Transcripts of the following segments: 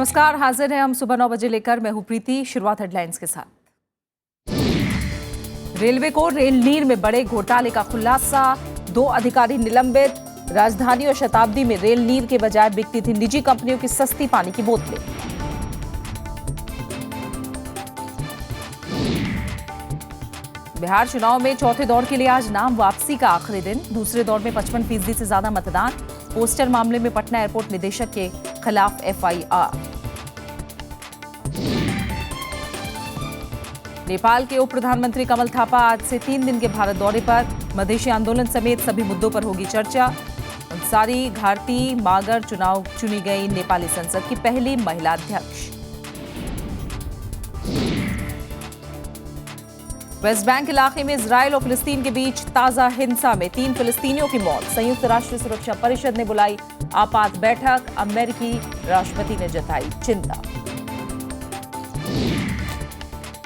नमस्कार, हाजिर हैं हम सुबह 9 बजे लेकर। मैं हूं प्रीति। शुरुआत हेडलाइंस के साथ। रेलवे को रेल नीर में बड़े घोटाले का खुलासा, 2 अधिकारी निलंबित। राजधानी और शताब्दी में रेल नीर के बजाय बिकती थी निजी कंपनियों की सस्ती पानी की बोतलें। बिहार चुनाव में चौथे दौर के लिए आज नाम वापसी का आखिरी दिन। दूसरे दौर में 55% से ज्यादा मतदान। पोस्टर मामले में पटना एयरपोर्ट निदेशक के खिलाफ एफआईआर। नेपाल के उप प्रधानमंत्री कमल थापा आज से 3 दिन के भारत दौरे पर। मधेसी आंदोलन समेत सभी मुद्दों पर होगी चर्चा। अंसारी घाटी मागर चुनाव चुनी गई नेपाली संसद की पहली महिला अध्यक्ष। वेस्ट बैंक इलाके में इजरायल और फिलिस्तीन के बीच ताजा हिंसा में 3 फिलिस्तीनियों की मौत। संयुक्त राष्ट्र सुरक्षा परिषद ने बुलाई आपात बैठक। अमेरिकी राष्ट्रपति ने जताई चिंता।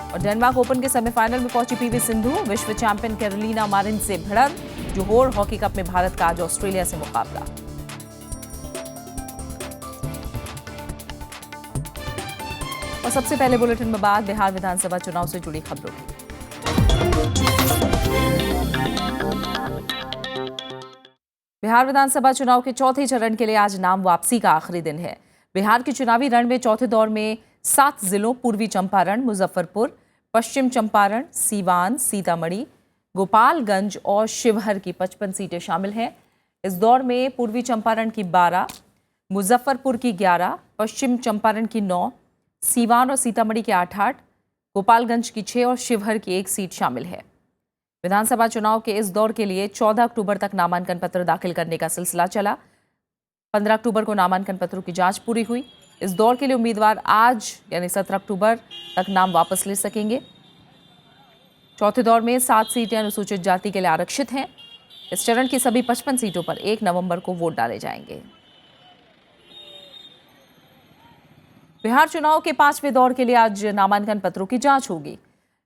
और डेनमार्क ओपन के सेमीफाइनल में पहुंची पीवी सिंधु। विश्व चैंपियन कैरोलिना मारिन से भिड़ंत। जोहोर हॉकी कप में भारत का आज ऑस्ट्रेलिया से मुकाबला। और सबसे पहले बुलेटिन में बात बिहार विधानसभा चुनाव से जुड़ी खबरों की। बिहार विधानसभा चुनाव के चौथे चरण के लिए आज नाम वापसी का आखिरी दिन है। बिहार के चुनावी रण में चौथे दौर में 7 जिलों पूर्वी चंपारण, मुजफ्फरपुर, पश्चिम चंपारण, सीवान, सीतामढ़ी, गोपालगंज और शिवहर की 55 सीटें शामिल हैं। इस दौर में पूर्वी चंपारण की 12, मुजफ्फरपुर की 11, पश्चिम चंपारण की 9, सीवान और सीतामढ़ी के 8-8, गोपालगंज की 6 और शिवहर की 1 सीट शामिल है। विधानसभा चुनाव के इस दौर के लिए 14 अक्टूबर तक नामांकन पत्र दाखिल करने का सिलसिला चला। 15 अक्टूबर को नामांकन पत्रों की जांच पूरी हुई। इस दौर के लिए उम्मीदवार आज यानी 17 अक्टूबर तक नाम वापस ले सकेंगे। चौथे दौर में 7 सीटें अनुसूचित जाति के लिए आरक्षित हैं। इस चरण की सभी 55 सीटों पर 1 नवंबर को वोट डाले जाएंगे। बिहार चुनाव के 5वें दौर के लिए आज नामांकन पत्रों की जांच होगी।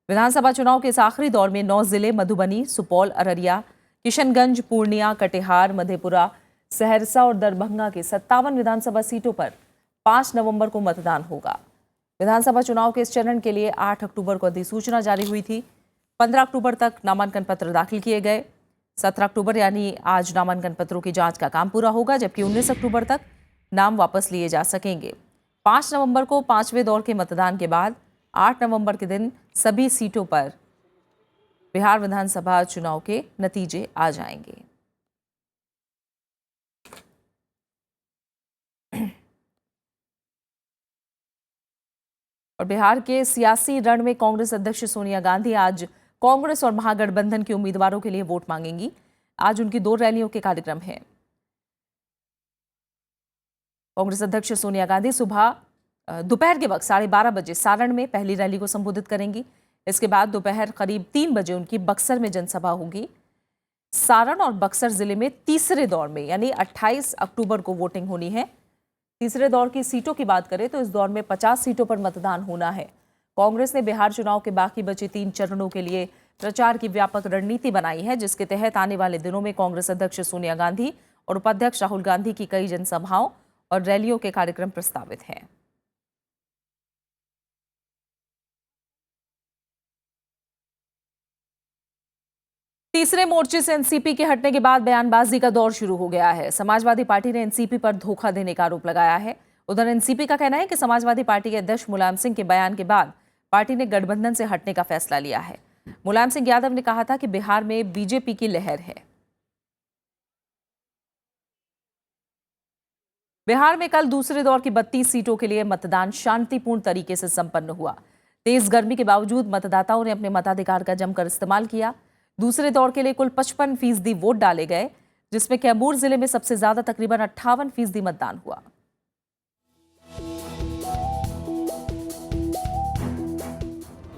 विधानसभा चुनाव के इस आखिरी दौर में 9 जिले मधुबनी, सुपौल, अररिया, किशनगंज, पूर्णिया, कटिहार, मधेपुरा, सहरसा और दरभंगा के 57 विधानसभा सीटों पर 5 नवंबर को मतदान होगा। विधानसभा चुनाव के इस चरण के लिए 8 अक्टूबर को अधिसूचना जारी हुई थी। 15 अक्टूबर तक नामांकन पत्र दाखिल किए गए। 17 अक्टूबर यानी आज नामांकन पत्रों की जांच का काम पूरा होगा, जबकि 19 अक्टूबर तक नाम वापस लिए जा सकेंगे। 5 नवंबर को 5वें दौर के मतदान के बाद 8 नवंबर के दिन सभी सीटों पर बिहार विधानसभा चुनाव के नतीजे आ जाएंगे। और बिहार के सियासी रण में कांग्रेस अध्यक्ष सोनिया गांधी आज कांग्रेस और महागठबंधन के उम्मीदवारों के लिए वोट मांगेंगी। आज उनकी 2 रैलियों के कार्यक्रम हैं। कांग्रेस अध्यक्ष सोनिया गांधी दोपहर के वक्त 12:30 बजे सारण में पहली रैली को संबोधित करेंगी। इसके बाद दोपहर करीब 3 बजे उनकी बक्सर में जनसभा होगी। सारण और बक्सर जिले में तीसरे दौर में यानी 28 अक्टूबर को वोटिंग होनी है। तीसरे दौर की सीटों की बात करें तो इस दौर में 50 सीटों पर मतदान होना है। कांग्रेस ने बिहार चुनाव के बाकी बचे 3 चरणों के लिए प्रचार की व्यापक रणनीति बनाई है, जिसके तहत आने वाले दिनों में कांग्रेस अध्यक्ष सोनिया गांधी और उपाध्यक्ष राहुल गांधी की कई जनसभाओं और रैलियों के कार्यक्रम प्रस्तावित हैं। तीसरे मोर्चे से एनसीपी के हटने के बाद बयानबाजी का दौर शुरू हो गया है। समाजवादी पार्टी ने एनसीपी पर धोखा देने का आरोप लगाया है। उधर एनसीपी का कहना है कि समाजवादी पार्टी के अध्यक्ष मुलायम सिंह के बयान के बाद पार्टी ने गठबंधन से हटने का फैसला लिया है। मुलायम सिंह यादव ने कहा था कि बिहार में बीजेपी की लहर है। बिहार में कल दूसरे दौर की 32 सीटों के लिए मतदान शांतिपूर्ण तरीके से संपन्न हुआ। तेज गर्मी के बावजूद मतदाताओं ने अपने मताधिकार का जमकर इस्तेमाल किया। दूसरे दौर के लिए कुल 55% वोट डाले गए, जिसमें कैमूर जिले में सबसे ज्यादा तकरीबन 58% मतदान हुआ।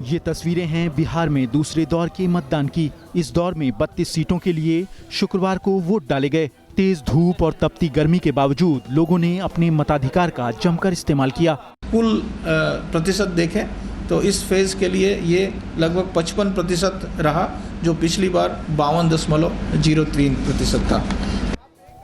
ये तस्वीरें हैं बिहार में दूसरे दौर के मतदान की। इस दौर में 32 सीटों के लिए शुक्रवार को वोट डाले गए। तेज धूप और तपती गर्मी के बावजूद लोगों ने अपने मताधिकार का जमकर इस्तेमाल किया। कुल प्रतिशत देखें तो इस फेज के लिए ये लगभग 55% रहा, जो पिछली बार 52.03% था।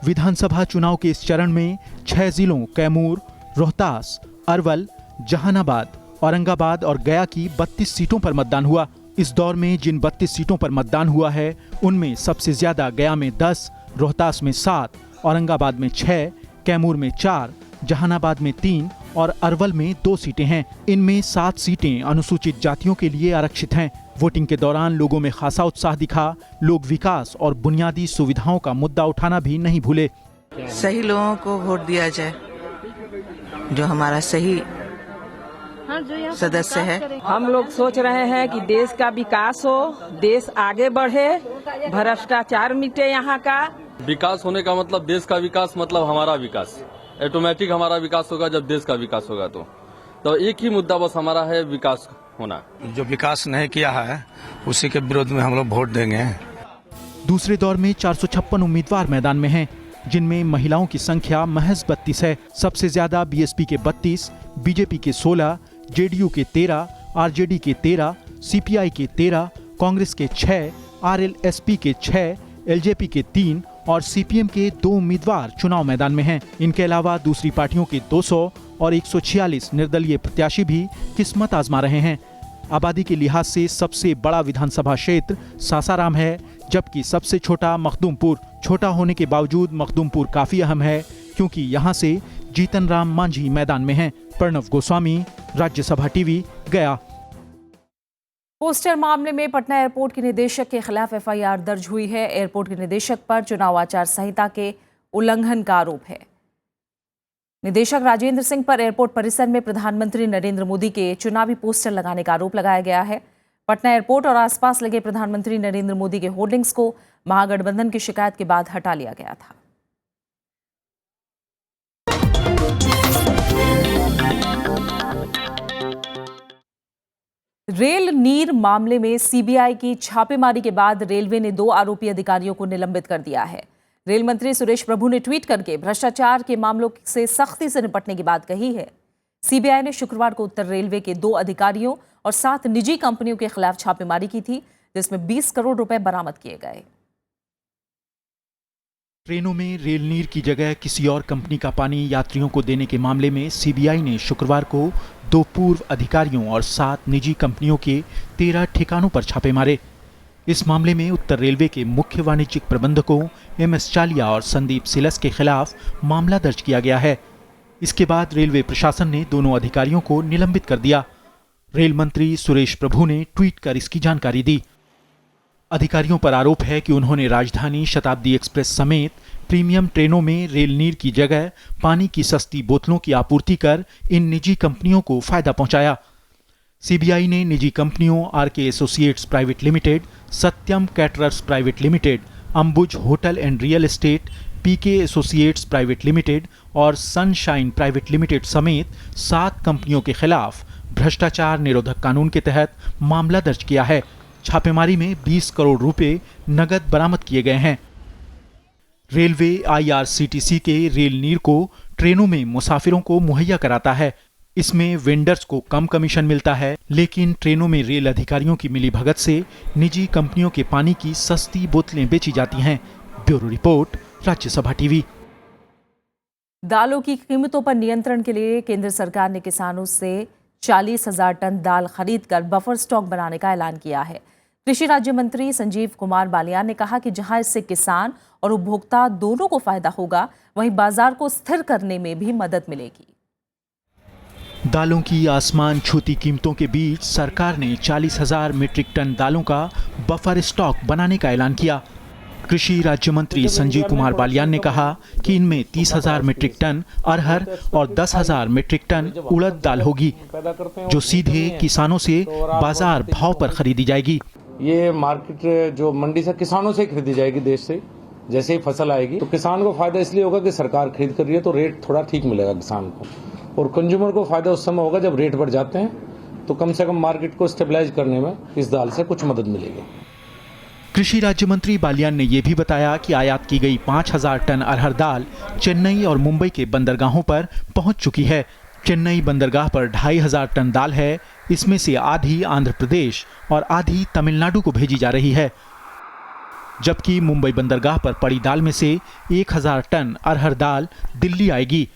विधानसभा चुनाव के इस चरण में 6 जिलों कैमूर, रोहतास, अरवल, जहानाबाद, औरंगाबाद और गया की 32 सीटों पर मतदान हुआ। इस दौर में जिन 32 सीटों पर मतदान हुआ है उनमें सबसे ज्यादा गया में 10, रोहतास में 7, औरंगाबाद में 6, कैमूर में 4, जहानाबाद में 3 और अरवल में 2 सीटें हैं। इनमें 7 सीटें अनुसूचित जातियों के लिए आरक्षित हैं। वोटिंग के दौरान लोगों में खासा उत्साह दिखा। लोग विकास और बुनियादी सुविधाओं का मुद्दा उठाना भी नहीं भूले। सही लोगों को वोट दिया जाए, जो हमारा सही सदस्य है। हम लोग सोच रहे हैं कि देश का विकास हो, देश आगे बढ़े, भ्रष्टाचार मिटे। यहाँ का विकास होने का मतलब देश का विकास, मतलब हमारा विकास। ऑटोमेटिक हमारा विकास होगा जब देश का विकास होगा। तो एक ही मुद्दा बस हमारा है, विकास होना। जो विकास नहीं किया है उसी के विरोध में हम लोग वोट देंगे। दूसरे दौर में 456 उम्मीदवार मैदान में हैं, जिनमें महिलाओं की संख्या महज 32 है। सबसे ज्यादा बीएसपी के 32, बीजेपी के 16, जेडीयू के 13, आरजेडी के 13, सीपीआई के 13, कांग्रेस के 6, आरएलएसपी के 6, एलजेपी के 3 और सीपीएम के 2 उम्मीदवार चुनाव मैदान में हैं। इनके अलावा दूसरी पार्टियों के 200 और 146 निर्दलीय प्रत्याशी भी किस्मत आजमा रहे हैं। आबादी के लिहाज से सबसे बड़ा विधानसभा क्षेत्र सासाराम है, जबकि सबसे छोटा मखदूमपुर। छोटा होने के बावजूद मखदूमपुर काफी अहम है, क्योंकि यहाँ से जीतन राम मांझी मैदान में हैं। प्रणव गोस्वामी, राज्यसभा टीवी, गया। पोस्टर मामले में पटना एयरपोर्ट के निदेशक के खिलाफ एफआईआर दर्ज हुई है। एयरपोर्ट के निदेशक पर चुनाव आचार संहिता के उल्लंघन का आरोप है। निदेशक राजेंद्र सिंह पर एयरपोर्ट परिसर में प्रधानमंत्री नरेंद्र मोदी के चुनावी पोस्टर लगाने का आरोप लगाया गया है। पटना एयरपोर्ट और आसपास लगे प्रधानमंत्री नरेंद्र मोदी के होर्डिंग्स को महागठबंधन की शिकायत के बाद हटा लिया गया था। रेल नीर मामले में सीबीआई की छापेमारी के बाद रेलवे ने 2 आरोपी अधिकारियों को निलंबित कर दिया है। रेल मंत्री सुरेश प्रभु ने ट्वीट करके भ्रष्टाचार के मामलों से सख्ती से निपटने की बात कही है। सीबीआई ने शुक्रवार को उत्तर रेलवे के 2 अधिकारियों और 7 निजी कंपनियों के खिलाफ छापेमारी की थी, जिसमें 20 करोड़ रुपए बरामद किए गए। ट्रेनों में रेल नीर की जगह किसी और कंपनी का पानी यात्रियों को देने के मामले में सीबीआई ने शुक्रवार को 2 पूर्व अधिकारियों और 7 निजी कंपनियों के 13 ठिकानों पर छापे मारे। इस मामले में उत्तर रेलवे के मुख्य वाणिज्यिक प्रबंधकों एमएस चालिया और संदीप सिलस के खिलाफ मामला दर्ज किया गया है। इसके बाद रेलवे प्रशासन ने दोनों अधिकारियों को निलंबित कर दिया। रेल मंत्री सुरेश प्रभु ने ट्वीट कर इसकी जानकारी दी। अधिकारियों पर आरोप है कि उन्होंने राजधानी शताब्दी एक्सप्रेस समेत प्रीमियम ट्रेनों में रेल नीर की जगह पानी की सस्ती बोतलों की आपूर्ति कर इन निजी कंपनियों को फायदा पहुंचाया। सीबीआई ने निजी कंपनियों RK associates private limited, Satyam caterers private limited, Ambuj hotel and real estate, PK associates private limited और सनशाइन प्राइवेट लिमिटेड समेत 7 कंपनियों के खिलाफ भ्रष्टाचार निरोधक कानून के तहत मामला दर्ज किया है। छापेमारी में 20 करोड़ रुपए नगद बरामद किए गए हैं। रेलवे आईआरसीटीसी के रेल नीर को ट्रेनों में मुसाफिरों को मुहैया कराता है। इसमें वेंडर्स को कम कमीशन मिलता है, लेकिन ट्रेनों में रेल अधिकारियों की मिलीभगत से निजी कंपनियों के पानी की सस्ती बोतलें बेची जाती हैं। Bureau report, Rajya Sabha TV. दालों की कीमतों पर नियंत्रण के लिए केंद्र सरकार ने किसानों से 40,000 टन दाल खरीदकर बफर स्टॉक बनाने का ऐलान किया है। कृषि राज्य मंत्री संजीव कुमार बालियान ने कहा कि जहां इससे किसान और उपभोक्ता दोनों को फायदा होगा, वहीं बाजार को स्थिर करने में भी मदद मिलेगी। दालों की आसमान छूती कीमतों के बीच सरकार ने 40,000 मीट्रिक टन दालों का बफर स्टॉक बनाने का ऐलान किया। कृषि राज्य मंत्री संजीव कुमार बालियान ने कहा कि इनमें 30,000 मीट्रिक टन अरहर और 10,000 मीट्रिक टन उड़द दाल होगी, जो सीधे किसानों से बाजार भाव पर खरीदी जाएगी। ये मार्केट जो मंडी से किसानों से खरीदी जाएगी। देश से जैसे ही फसल आएगी तो किसान को फायदा इसलिए होगा कि सरकार खरीद कर रही है, तो रेट थोड़ा ठीक मिलेगा किसान को, और कंज्यूमर को फायदा उस समय होगा जब रेट बढ़ जाते हैं, तो कम से कम मार्केट को स्टेबलाइज करने में इस दाल से कुछ मदद मिलेगी। कृषि राज्य मंत्री बालियान ने यह भी बताया कि आयात की गई 5,000 टन अरहर दाल चेन्नई और मुंबई के बंदरगाहों पर पहुंच चुकी है। चेन्नई बंदरगाह पर 2,500 टन दाल है। इसमें से आधी आंध्र प्रदेश और आधी तमिलनाडु को भेजी जा रही है, जबकि मुंबई बंदरगाह पर पड़ी दाल में से 1,000 टन अरहर दाल दिल्ली आएगी।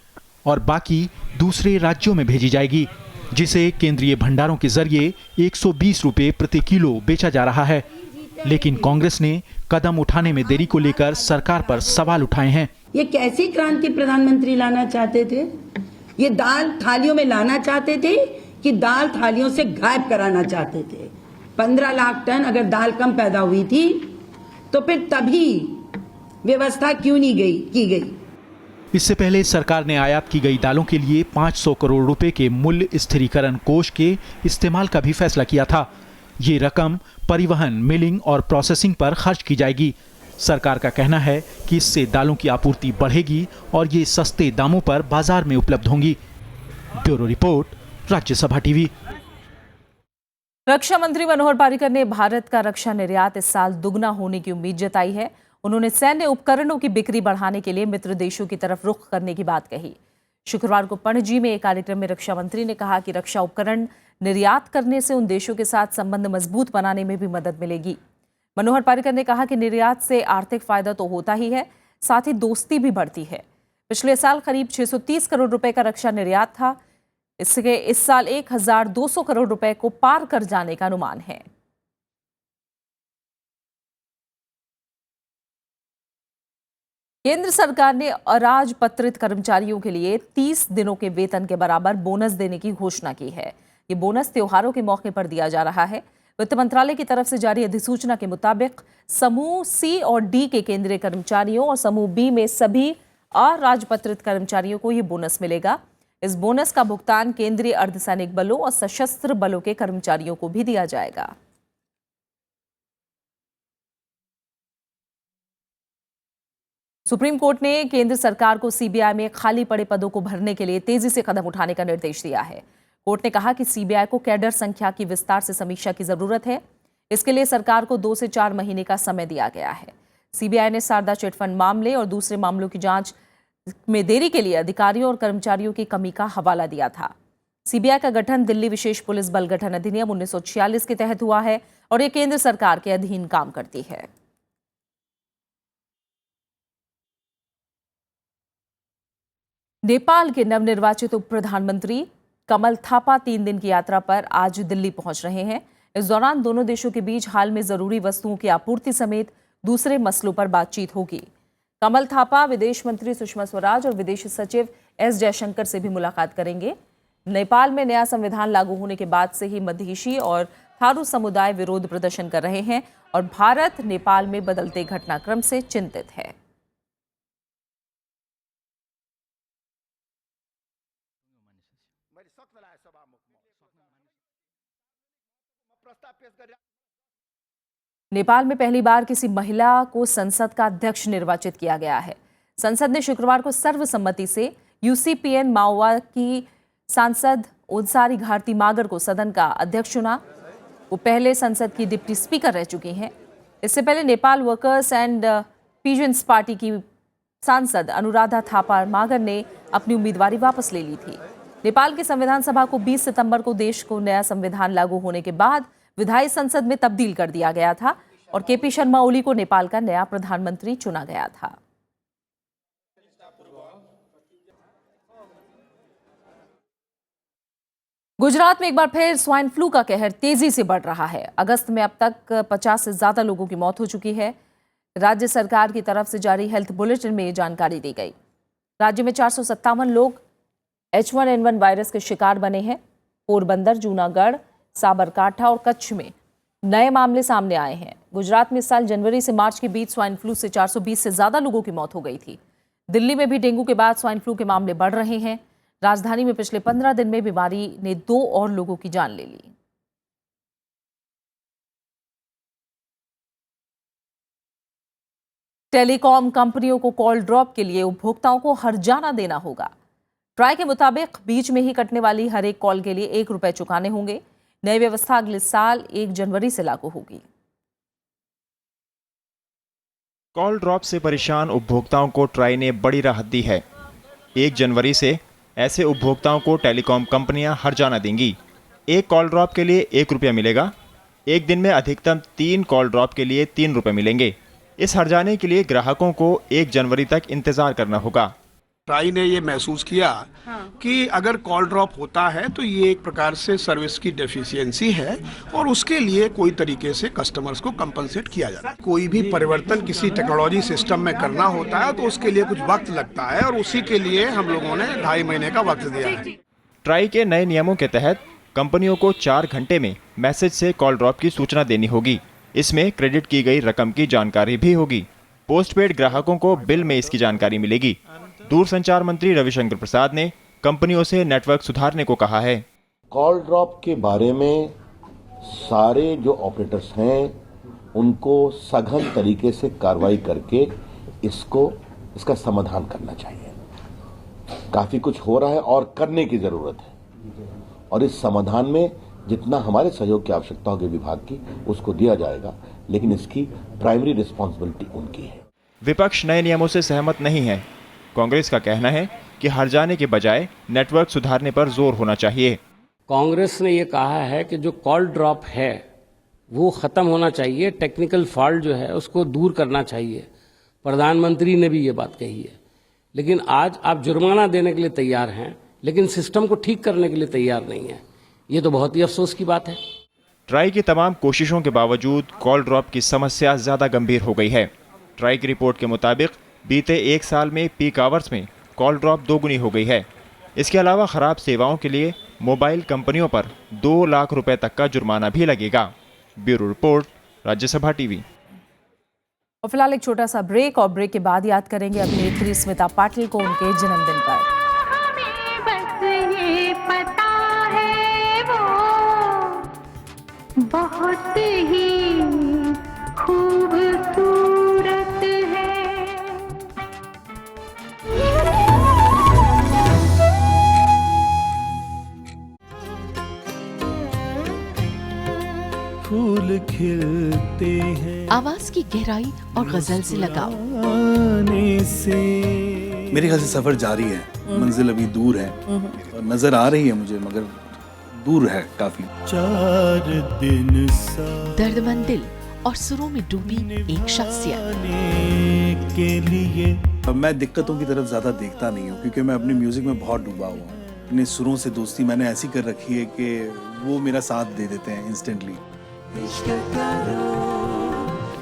और बाकी दूसरे राज्यों में भेजी जाएगी, जिसे केंद्रीय भंडारों के जरिए 120 रुपए प्रति किलो बेचा जा रहा है। लेकिन कांग्रेस ने कदम उठाने में देरी को लेकर सरकार पर सवाल उठाए हैं। ये कैसी क्रांति प्रधानमंत्री लाना चाहते थे? ये दाल थालियों में लाना चाहते थे कि दाल थालियों से गायब कराना चाहते थे? 15 लाख टन अगर दाल कम पैदा हुई थी तो फिर तभी व्यवस्था क्यों नहीं की गई? इससे पहले सरकार ने आयात की गई दालों के लिए 500 करोड़ रुपए के मूल्य स्थिरीकरण कोष के इस्तेमाल का भी फैसला किया था। ये रकम परिवहन, मिलिंग और प्रोसेसिंग पर खर्च की जाएगी। सरकार का कहना है कि इससे दालों की आपूर्ति बढ़ेगी और ये सस्ते दामों पर बाजार में उपलब्ध होंगी। Bureau report, Rajya Sabha TV. रक्षा मंत्री मनोहर पर्रिकर ने भारत का रक्षा निर्यात इस साल दुगना होने की उम्मीद जताई है। उन्होंने सैन्य उपकरणों की बिक्री बढ़ाने के लिए मित्र देशों की तरफ रुख करने की बात कही। शुक्रवार को पणजी में एक कार्यक्रम में रक्षा मंत्री ने कहा कि रक्षा उपकरण निर्यात करने से उन देशों के साथ संबंध मजबूत बनाने में भी मदद मिलेगी। मनोहर पर्रिकर ने कहा कि निर्यात से आर्थिक फायदा तो होता ही है, साथ ही दोस्ती भी बढ़ती है। पिछले साल करीब 630 करोड़ रुपए का रक्षा निर्यात था। इसके इस साल 1200 करोड़ रुपए को पार कर जाने का अनुमान है। केंद्र सरकार ने अराजपत्रित कर्मचारियों के लिए 30 दिनों के वेतन के बराबर बोनस देने की घोषणा की है। ये बोनस त्योहारों के मौके पर दिया जा रहा है। वित्त मंत्रालय की तरफ से जारी अधिसूचना के मुताबिक समूह सी और डी के केंद्रीय कर्मचारियों और समूह बी में सभी अराजपत्रित कर्मचारियों को ये बोनस मिलेगा। इस बोनस का भुगतान केंद्रीय अर्धसैनिक बलों और सशस्त्र बलों के कर्मचारियों को भी दिया जाएगा। सुप्रीम कोर्ट ने केंद्र सरकार को सीबीआई में खाली पड़े पदों को भरने के लिए तेजी से कदम उठाने का निर्देश दिया है। कोर्ट ने कहा कि सीबीआई को कैडर संख्या की विस्तार से समीक्षा की जरूरत है। इसके लिए सरकार को 2 से 4 महीने का समय दिया गया है। सीबीआई ने शारदा चिटफंड मामले और दूसरे मामलों की जांच में देरी के लिए अधिकारियों और कर्मचारियों की कमी का हवाला दिया था। सीबीआई का गठन दिल्ली विशेष पुलिस बल गठन अधिनियम 1946 के तहत हुआ है और ये केंद्र सरकार के अधीन काम करती है। नेपाल के नवनिर्वाचित उप प्रधानमंत्री कमल थापा 3 दिन की यात्रा पर आज दिल्ली पहुंच रहे हैं। इस दौरान दोनों देशों के बीच हाल में जरूरी वस्तुओं की आपूर्ति समेत दूसरे मसलों पर बातचीत होगी। कमल थापा विदेश मंत्री सुषमा स्वराज और विदेश सचिव एस जयशंकर से भी मुलाकात करेंगे। नेपाल में नया संविधान लागू होने के बाद से ही मधेशी और थारू समुदाय विरोध प्रदर्शन कर रहे हैं और भारत नेपाल में बदलते घटनाक्रम से चिंतित है। नेपाल में पहली बार किसी महिला को संसद का अध्यक्ष निर्वाचित किया गया है। संसद ने शुक्रवार को सर्वसम्मति से यूसीपीएन माओवाद की सांसद ओदसारी घाटी मागर को सदन का अध्यक्ष चुना। वो पहले संसद की डिप्टी स्पीकर रह चुकी हैं। इससे पहले Nepal workers and peasants party की सांसद अनुराधा थापा मागर ने अपनी उम्मीदवारी वापस ले ली थी। नेपाल की संविधान सभा को 20 सितंबर को देश को नया संविधान लागू होने के बाद विधायी संसद में तब्दील कर दिया गया था और केपी शर्मा ओली को नेपाल का नया प्रधानमंत्री चुना गया था। गुजरात में एक बार फिर स्वाइन फ्लू का कहर तेजी से बढ़ रहा है। अगस्त में अब तक 50 से ज्यादा लोगों की मौत हो चुकी है। राज्य सरकार की तरफ से जारी हेल्थ बुलेटिन में ये जानकारी दी गई। राज्य में 457 लोग H1N1 वायरस के शिकार बने हैं। पोरबंदर, जूनागढ़, साबरकांठा और कच्छ में नए मामले सामने आए हैं। गुजरात में इस साल जनवरी से मार्च के बीच स्वाइन फ्लू से 420 से ज्यादा लोगों की मौत हो गई थी। दिल्ली में भी डेंगू के बाद स्वाइन फ्लू के मामले बढ़ रहे हैं। राजधानी में पिछले 15 दिन में बीमारी ने 2 और लोगों की जान ले ली। टेलीकॉम कंपनियों को कॉल ड्रॉप के लिए उपभोक्ताओं को हर्जाना देना होगा। ट्राई के मुताबिक बीच में ही कटने वाली हर एक कॉल के लिए 1 रुपए चुकाने होंगे। नई व्यवस्था अगले साल 1 जनवरी से लागू होगी। कॉल ड्रॉप से परेशान उपभोक्ताओं को ट्राई ने बड़ी राहत दी है। 1 जनवरी से ऐसे उपभोक्ताओं को टेलीकॉम कंपनियां हर्जाना देंगी। 1 कॉल ड्रॉप के लिए 1 रुपया मिलेगा। एक दिन में अधिकतम 3 कॉल ड्रॉप के लिए 3 रुपये मिलेंगे। इस हर्जाने के लिए ग्राहकों को 1 जनवरी तक इंतजार करना होगा। ट्राई ने ये महसूस किया कि अगर कॉल ड्रॉप होता है तो ये एक प्रकार से सर्विस की डेफिशिएंसी है और उसके लिए कोई तरीके से कस्टमर्स को कंपनसेट किया जाता है। कोई भी परिवर्तन किसी टेक्नोलॉजी सिस्टम में करना होता है तो उसके लिए कुछ वक्त लगता है और उसी के लिए हम लोगों ने 2.5 महीने का वक्त दिया है। ट्राई के नए नियमों के तहत कंपनियों को 4 घंटे में मैसेज से कॉल ड्रॉप की सूचना देनी होगी। इसमें क्रेडिट की गई रकम की जानकारी भी होगी। पोस्टपेड ग्राहकों को बिल में इसकी जानकारी मिलेगी। दूरसंचार मंत्री रविशंकर प्रसाद ने कंपनियों से नेटवर्क सुधारने को कहा है। कॉल ड्रॉप के बारे में सारे जो ऑपरेटर्स हैं उनको सघन तरीके से कार्रवाई करके इसका समाधान करना चाहिए। काफी कुछ हो रहा है और करने की जरूरत है और इस समाधान में जितना हमारे सहयोग की आवश्यकता होगी विभाग की उसको दिया जाएगा, लेकिन इसकी प्राइमरी रिस्पॉन्सिबिलिटी उनकी है। विपक्ष नए नियमों से सहमत नहीं है। कांग्रेस का कहना है कि हर जाने के बजाय नेटवर्क सुधारने पर जोर होना चाहिए। कांग्रेस ने ये कहा है कि जो कॉल ड्रॉप है वो खत्म होना चाहिए, टेक्निकल फॉल्ट जो है उसको दूर करना चाहिए। प्रधानमंत्री ने भी ये बात कही है, लेकिन आज आप जुर्माना देने के लिए तैयार हैं लेकिन सिस्टम को ठीक करने के लिए तैयार नहीं है। ये तो बहुत ही अफसोस की बात है। ट्राई की तमाम कोशिशों के बावजूद कॉल ड्रॉप की समस्या ज्यादा गंभीर हो गई है। ट्राई की रिपोर्ट के मुताबिक बीते 1 साल में पीक आवर्स में कॉल ड्रॉप 2 गुनी हो गई है। इसके अलावा खराब सेवाओं के लिए मोबाइल कंपनियों पर 2 लाख रुपए तक का जुर्माना भी लगेगा। Bureau report, Rajya Sabha TV. और फिलहाल एक छोटा सा ब्रेक, और ब्रेक के बाद याद करेंगे अभिनेत्री स्मिता पाटिल को उनके जन्मदिन पर। बहुत ही खूबसूरत है। फूल खिलते हैं आवाज की गहराई और गजल से लगाओ से। मेरे ख्याल से सफर जारी है, मंजिल अभी दूर है और नजर आ रही है मुझे, मगर दूर है काफी। 4 दिन दर्दमंद दिल और सुरों में डूबी एक शख्सियत के लिए। अब मैं दिक्कतों की तरफ ज्यादा देखता नहीं हूँ क्योंकि मैं अपने म्यूजिक में बहुत डूबा हुआ हूँ। अपने सुरों से दोस्ती मैंने ऐसी कर रखी है कि वो मेरा साथ दे देते हैं इंस्टेंटली।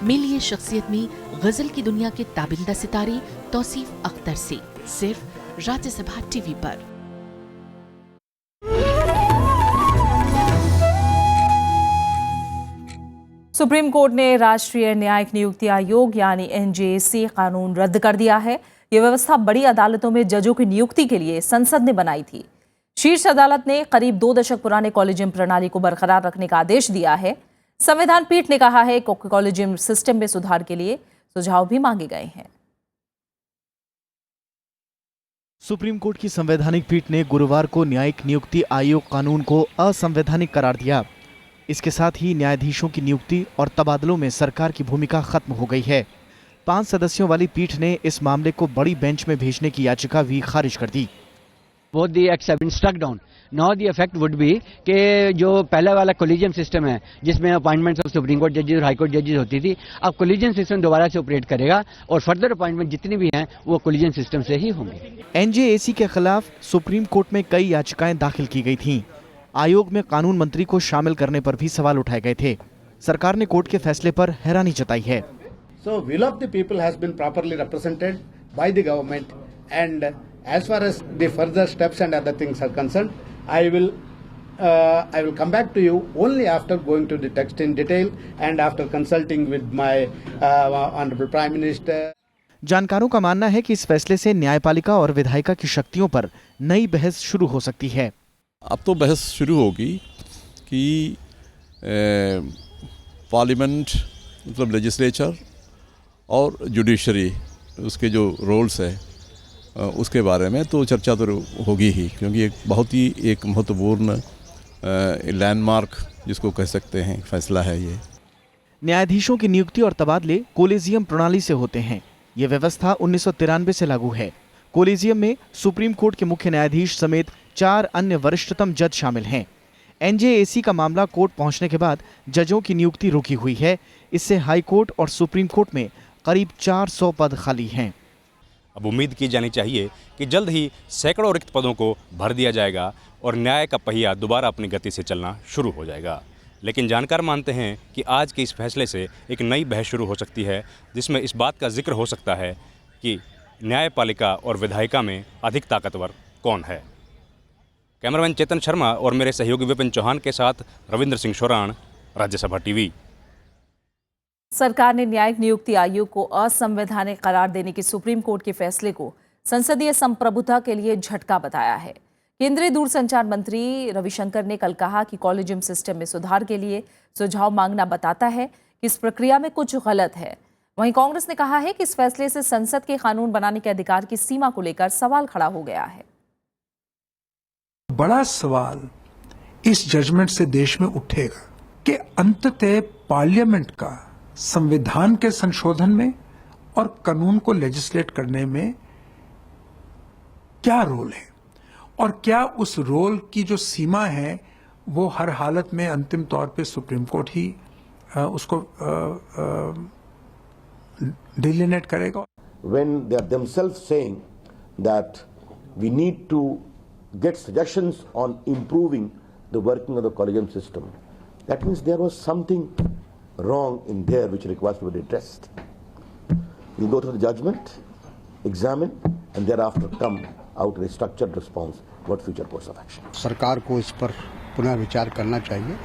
मिलिए शख्सियत में गजल की दुनिया के ताबिंदा सितारे तौसीफ अख्तर से, सिर्फ राज्यसभा टीवी पर। सुप्रीम कोर्ट ने राष्ट्रीय न्यायिक नियुक्ति आयोग यानी NJAC कानून रद्द कर दिया है। यह व्यवस्था बड़ी अदालतों में जजों की नियुक्ति के लिए संसद ने बनाई थी। शीर्ष अदालत ने करीब 2 दशक पुराने कॉलेजियम प्रणाली को बरकरार रखने का आदेश दिया है। संविधान पीठ ने कहा है कि कॉलेजियम सिस्टम में सुधार के लिए सुझाव भी मांगे गए हैं। सुप्रीम कोर्ट की संवैधानिक पीठ ने गुरुवार को न्यायिक नियुक्ति आयोग कानून को असंवैधानिक करार दिया। इसके साथ ही न्यायाधीशों की नियुक्ति और तबादलों में सरकार की भूमिका खत्म हो गई है। 5 सदस्यों वाली पीठ ने इस मामले को बड़ी बेंच में भेजने की याचिका भी खारिज कर दी। Both the acts have been struck down. Now the effect would be कि जो पहले वाला कोलिजियम सिस्टम है जिसमें अपॉइंटमेंट्स ऑफ सुप्रीम कोर्ट जजेस और हाई कोर्ट जजेस होती थी, अब कोलिजियम सिस्टम दोबारा से ऑपरेट करेगा और फर्दर अपॉइंटमेंट जितनी भी हैं वो कोलिजियम सिस्टम से ही होंगे। NJAC के खिलाफ सुप्रीम कोर्ट में कई याचिकाएं दाखिल की गई थीं। आयोग में कानून मंत्री को शामिल करने पर भी सवाल उठाए गए थे। सरकार ने कोर्ट के फैसले पर हैरानी जताई है। So will of the people has been properly represented by the government, and as far as the further steps and other things are concerned, I will come back to you only after going to the text in detail and after consulting with my honorable Prime Minister. जानकारों का मानना है कि इस फैसले से न्यायपालिका और विधायिका की शक्तियों पर नई बहस शुरू हो सकती है। अब तो बहस शुरू होगी कि पार्लियामेंट मतलब लेजिस्लेचर और जुडिशरी उसके जो रोल्स है उसके बारे में तो चर्चा तो होगी ही, क्योंकि एक बहुत ही एक महत्वपूर्ण लैंडमार्क जिसको कह सकते हैं फैसला है ये। न्यायाधीशों की नियुक्ति और तबादले कोलेजियम प्रणाली से होते हैं। ये व्यवस्था 1993 से लागू है। कोलेजियम में सुप्रीम कोर्ट के मुख्य न्यायाधीश समेत 4 अन्य वरिष्ठतम जज शामिल हैं। NJAC का मामला कोर्ट पहुंचने के बाद जजों की नियुक्ति रुकी हुई है। इससे हाई कोर्ट और सुप्रीम कोर्ट में करीब 400 पद खाली हैं। अब उम्मीद की जानी चाहिए कि जल्द ही सैकड़ों रिक्त पदों को भर दिया जाएगा और न्याय का पहिया दोबारा अपनी गति से चलना शुरू हो जाएगा। लेकिन जानकार मानते हैं कि आज के इस फैसले से एक नई बहस शुरू हो सकती है, जिसमें इस बात का जिक्र हो सकता है कि न्यायपालिका और विधायिका में अधिक ताकतवर कौन है। कैमरामैन चेतन शर्मा और मेरे सहयोगी विपिन चौहान के साथ रविंद्र सिंह शोराण, राज्यसभा टीवी। सरकार ने न्यायिक नियुक्ति आयोग को असंवैधानिक करार देने के सुप्रीम कोर्ट के फैसले को संसदीय संप्रभुता के लिए झटका बताया है। केंद्रीय दूरसंचार मंत्री रविशंकर ने कल कहा कि कॉलेजियम सिस्टम में सुधार के लिए सुझाव मांगना बताता है कि इस प्रक्रिया में कुछ गलत है। वहीं कांग्रेस ने कहा है कि इस फैसले से संसद के कानून बनाने के अधिकार की सीमा को लेकर सवाल खड़ा हो गया है। बड़ा सवाल इस जजमेंट से देश में उठेगा कि अंततः पार्लियामेंट का संविधान के संशोधन में और कानून को लेजिस्लेट करने में क्या रोल है और क्या उस रोल की जो सीमा है वो हर हालत में अंतिम तौर पे सुप्रीम कोर्ट ही उसको डिलिनेट करेगा। When they are themselves saying that we need to get suggestions on improving the working of the collegium system, that means there was something wrong in there which requires to be addressed. You go to the judgment, examine, and thereafter come out with a structured response. What future course of action? सरकार को इस पर पुनः विचार करना चाहिए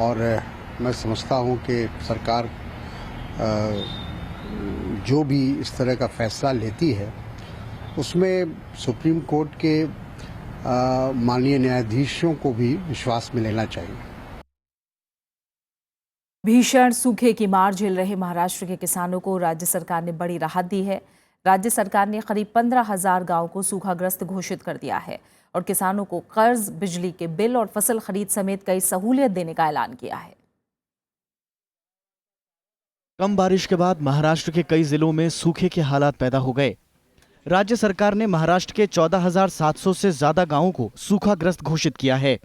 और मैं समझता हूं कि सरकार जो भी इस तरह का फैसला लेती है उसमें सुप्रीम कोर्ट के माननीय न्यायाधीशों को भी विश्वास में लेना चाहिए। भीषण सूखे की मार झेल रहे महाराष्ट्र के किसानों को राज्य सरकार ने बड़ी राहत दी है। राज्य सरकार ने करीब 15,000 गांवों को सूखाग्रस्त घोषित कर दिया है और किसानों को कर्ज, बिजली के बिल और फसल खरीद समेत कई सहूलियत देने का ऐलान किया है। कम बारिश के बाद महाराष्ट्र के कई जिलों में सूखे के हालात पैदा हो गए। राज्य सरकार ने महाराष्ट्र के 14,700 से ज्यादा गांवों को सूखाग्रस्त घोषित किया है।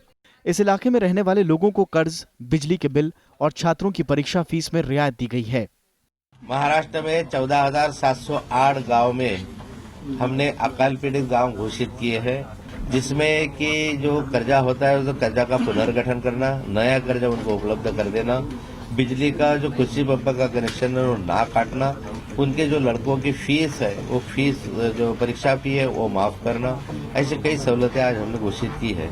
इस इलाके में रहने वाले लोगों को कर्ज, बिजली के बिल और छात्रों की परीक्षा फीस में रियायत दी गई है। महाराष्ट्र में 14,708 गांव में हमने अकाल पीड़ित गांव घोषित किए हैं, जिसमें कि जो कर्जा होता है उस कर्जा का पुनर्गठन करना, नया कर्जा उनको उपलब्ध कर देना, बिजली का जो कृषि पंप का कनेक्शन है वो ना काटना, उनके जो लड़कों की फीस है वो फीस जो परीक्षा फी है वो माफ करना, ऐसी कई सहूलतें आज हमने घोषित की है।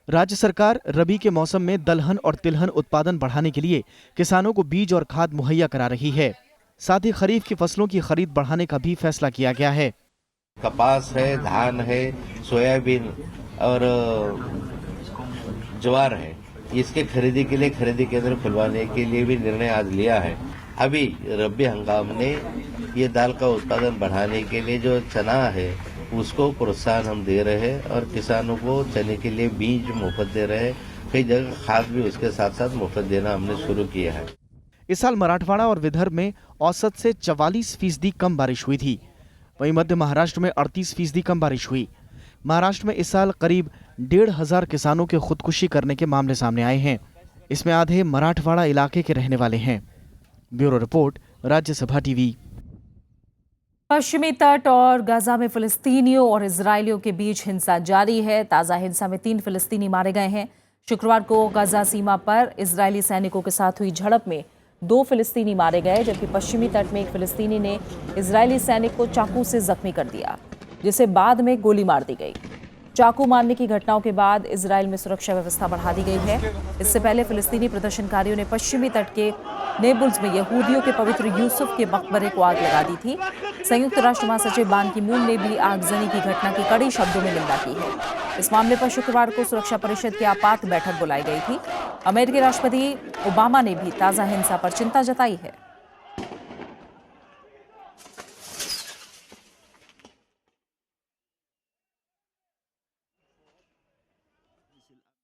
राज्य सरकार रबी के मौसम में दलहन और तिलहन उत्पादन बढ़ाने के लिए किसानों को बीज और खाद मुहैया करा रही है। साथ ही खरीफ की फसलों की खरीद बढ़ाने का भी फैसला किया गया है। कपास है, धान है, सोयाबीन और ज्वार है, इसके खरीदी के लिए खरीदी केंद्र खुलवाने के लिए भी निर्णय आज लिया है। अभी रबी हंगाम ने ये दाल का उत्पादन बढ़ाने के लिए जो चना है उसको प्रोत्साहन हम दे रहे हैं और किसानों को चने के लिए बीज मुफ्त दे रहे हैं। कई जगह खाद भी उसके साथ साथ मुफ्त देना हमने शुरू किया है। इस साल मराठवाड़ा और विदर्भ में औसत से 44% कम बारिश हुई थी। वहीं मध्य महाराष्ट्र में 38% कम बारिश हुई। महाराष्ट्र में इस साल करीब 1,500 किसानों के खुदकुशी करने के मामले सामने आए हैं। इसमें आधे मराठवाड़ा इलाके के रहने वाले हैं। Bureau report, Rajya Sabha TV. पश्चिमी तट और गाजा में फिलिस्तीनियों और इजरायलियों के बीच हिंसा जारी है। ताज़ा हिंसा में 3 फिलिस्तीनी मारे गए हैं। शुक्रवार को गाजा सीमा पर इजरायली सैनिकों के साथ हुई झड़प में 2 फिलिस्तीनी मारे गए, जबकि पश्चिमी तट में एक फिलिस्तीनी ने इजरायली सैनिक को चाकू से जख्मी कर दिया, जिसे बाद में गोली मार दी गई। चाकू मारने की घटनाओं के बाद इजराइल में सुरक्षा व्यवस्था बढ़ा दी गई है। इससे पहले फिलिस्तीनी प्रदर्शनकारियों ने पश्चिमी तट के नेबुल्स में यहूदियों के पवित्र यूसुफ के मकबरे को आग लगा दी थी। संयुक्त राष्ट्र महासचिव बान की मून ने भी आगजनी की घटना की कड़ी शब्दों में निंदा की है। इस मामले पर शुक्रवार को सुरक्षा परिषद की आपात बैठक बुलाई गई थी। अमेरिकी राष्ट्रपति ओबामा ने भी ताज़ा हिंसा पर चिंता जताई है।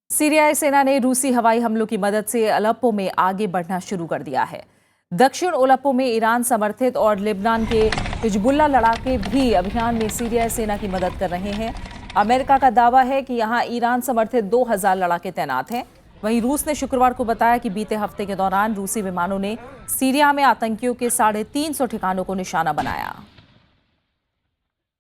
सीरियाई सेना ने रूसी हवाई हमलों की मदद से अलेप्पो में आगे बढ़ना शुरू कर दिया है। दक्षिण अलेप्पो में ईरान समर्थित और लेबनान के हिजबुल्लाह लड़ाके भी अभियान में सीरियाई सेना की मदद कर रहे हैं। अमेरिका का दावा है कि यहां ईरान समर्थित 2,000 लड़ाके तैनात हैं। वहीं रूस ने शुक्रवार को बताया कि बीते हफ्ते के दौरान रूसी विमानों ने सीरिया में आतंकियों के 350 ठिकानों को निशाना बनाया।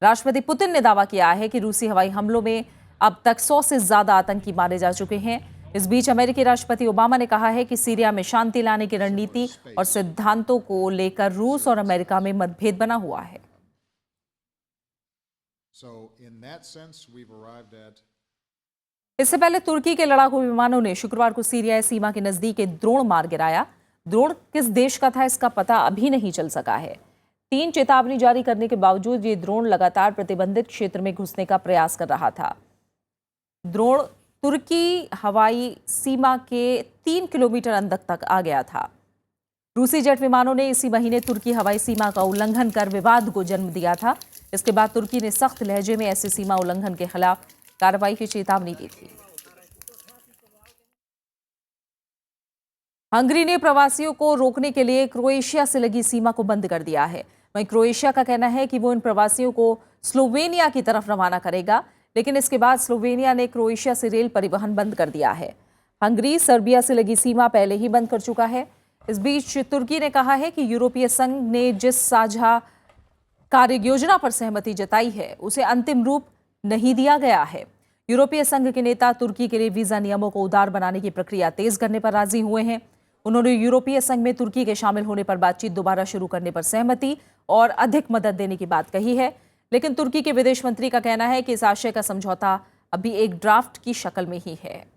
राष्ट्रपति पुतिन ने दावा किया है कि रूसी हवाई हमलों में अब तक 100 से ज्यादा आतंकी मारे जा चुके हैं। इस बीच अमेरिकी राष्ट्रपति ओबामा ने कहा है कि सीरिया में शांति लाने की रणनीति और सिद्धांतों को लेकर रूस और अमेरिका में मतभेद बना हुआ है। इससे पहले तुर्की के लड़ाकू विमानों ने शुक्रवार को सीरियाई सीमा के नजदीक एक ड्रोन मार गिराया। ड्रोन किस देश का था इसका पता अभी नहीं चल सका है। 3 चेतावनी जारी करने के बावजूद ये ड्रोन लगातार प्रतिबंधित क्षेत्र में घुसने का प्रयास कर रहा था। ड्रोन तुर्की हवाई सीमा के 3 किलोमीटर अंदर तक आ गया था। रूसी जेट विमानों ने इसी महीने तुर्की हवाई सीमा का उल्लंघन कर विवाद को जन्म दिया था। इसके बाद तुर्की ने सख्त लहजे में ऐसे सीमा उल्लंघन के खिलाफ कार्रवाई की चेतावनी दी थी। हंगरी ने प्रवासियों को रोकने के लिए क्रोएशिया से लगी सीमा को बंद कर दिया है। वहीं क्रोएशिया का कहना है कि वो इन प्रवासियों को स्लोवेनिया की तरफ रवाना करेगा, लेकिन इसके बाद स्लोवेनिया ने क्रोएशिया से रेल परिवहन बंद कर दिया है। हंगरी सर्बिया से लगी सीमा पहले ही बंद कर चुका है। इस बीच तुर्की ने कहा है कि यूरोपीय संघ ने जिस साझा कार्य योजना पर सहमति जताई है उसे अंतिम रूप नहीं दिया गया है। यूरोपीय संघ के नेता तुर्की के लिए वीजा नियमों को उदार बनाने की प्रक्रिया तेज करने पर राजी हुए हैं। उन्होंने यूरोपीय संघ में तुर्की के शामिल होने पर बातचीत दोबारा शुरू करने पर सहमति और अधिक मदद देने की बात कही है, लेकिन तुर्की के विदेश मंत्री का कहना है कि इस आशय का समझौता अभी एक ड्राफ्ट की शक्ल में ही है।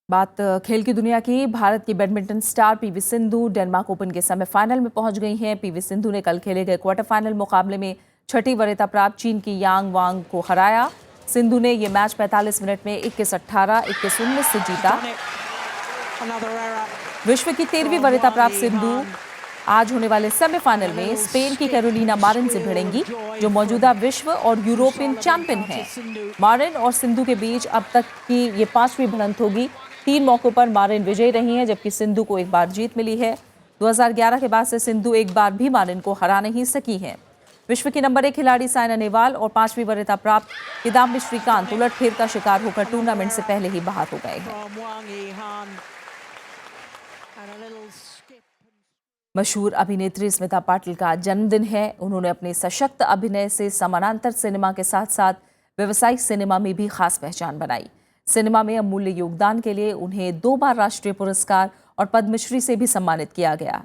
बात खेल की दुनिया की। भारत की badminton star PV Sindhu Denmark open के सेमीफाइनल में पहुंच गई हैं। पीवी सिंधु ने कल खेले गए क्वार्टर फाइनल मुकाबले में 6ठी वरीयता प्राप्त चीन की यांग वांग को हराया। सिंधु ने ये मैच 45 मिनट में 21-18, 21-19 से जीता। विश्व की 13वीं वरीयता प्राप्त सिंधु आज होने वाले सेमीफाइनल में स्पेन की कैरोलिना मारिन से भिड़ेंगी, जो मौजूदा विश्व और यूरोपियन चैंपियन हैं। मारिन और सिंधु के बीच अब तक की ये 5वीं भिड़ंत होगी। 3 मौकों पर मारिन विजयी रही हैं, जबकि सिंधु को एक बार जीत मिली है। 2011 के बाद से सिंधु एक बार भी मारिन को हरा नहीं सकी हैं। विश्व की नंबर 1 खिलाड़ी साइना नेहवाल और 5वीं वरीयता प्राप्त किदाम्बी श्रीकांत उलटफेर का शिकार होकर टूर्नामेंट से पहले ही बाहर हो गए हैं। मशहूर अभिनेत्री स्मिता पाटिल का जन्मदिन है। उन्होंने अपने सशक्त अभिनय से समानांतर सिनेमा के साथ साथ व्यावसायिक सिनेमा में भी खास पहचान बनाई। सिनेमा में अमूल्य योगदान के लिए उन्हें 2 बार राष्ट्रीय पुरस्कार और पद्मश्री से भी सम्मानित किया गया।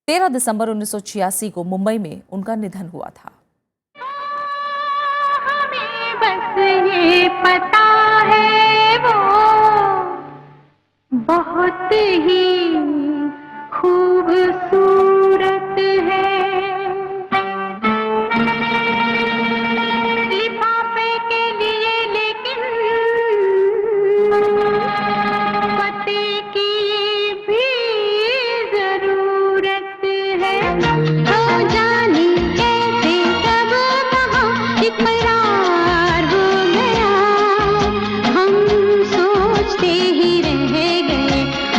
13 दिसंबर 1986 को मुंबई में उनका निधन हुआ था। हमें बस ये पता है वो बहुत ही खूबसूरत है। लिफाफे के लिए लेकिन पते की भी जरूरत है। हो जाने कैसे कब कहाँ इकरार हो गया, हम सोचते ही रह गए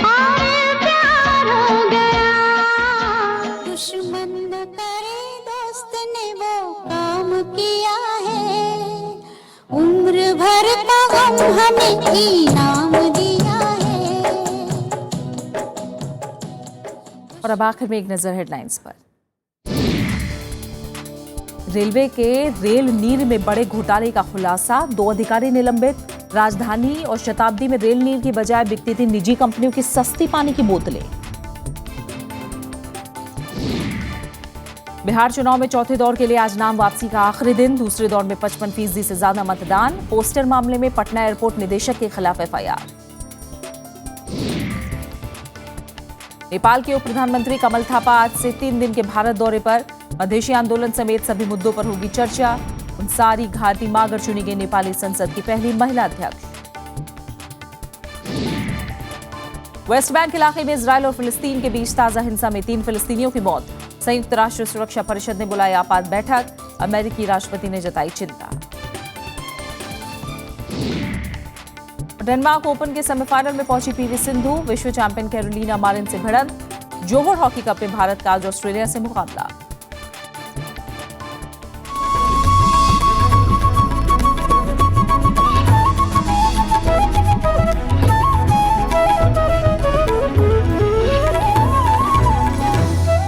और प्यार हो गया। दुश्मन न करे दोस्त ने वो काम किया है, उम्र भर का गम हमें इनाम दिया है। और अब आखिर में एक नजर हेडलाइंस पर। रेलवे के रेल नीर में बड़े घोटाले का खुलासा, 2 अधिकारी निलंबित। राजधानी और शताब्दी में रेल नीर की बजाय बिकती थी निजी कंपनियों की सस्ती पानी की बोतलें। बिहार चुनाव में चौथे दौर के लिए आज नाम वापसी का आखिरी दिन। दूसरे दौर में 55% से ज्यादा मतदान। पोस्टर मामले में पटना एयरपोर्ट निदेशक के खिलाफ एफआईआर। नेपाल के उप प्रधानमंत्री कमल थापा आज से 3 दिन के भारत दौरे पर। मधेशी आंदोलन समेत सभी मुद्दों पर होगी चर्चा। अंसारी घाटी मागर चुनी गई नेपाली संसद की पहली महिला अध्यक्ष। वेस्ट बैंक इलाके में इजरायल और फिलिस्तीन के बीच ताजा हिंसा में 3 फिलिस्तीनियों की मौत। संयुक्त राष्ट्र सुरक्षा परिषद ने बुलाई आपात बैठक। अमेरिकी राष्ट्रपति ने जताई चिंता। डेनमार्क ओपन के सेमीफाइनल में पहुंची पीवी सिंधु। विश्व चैंपियन कैरोलिना मारिन से भिड़ंत। जोहर हॉकी कप में भारत का आज ऑस्ट्रेलिया से मुकाबला।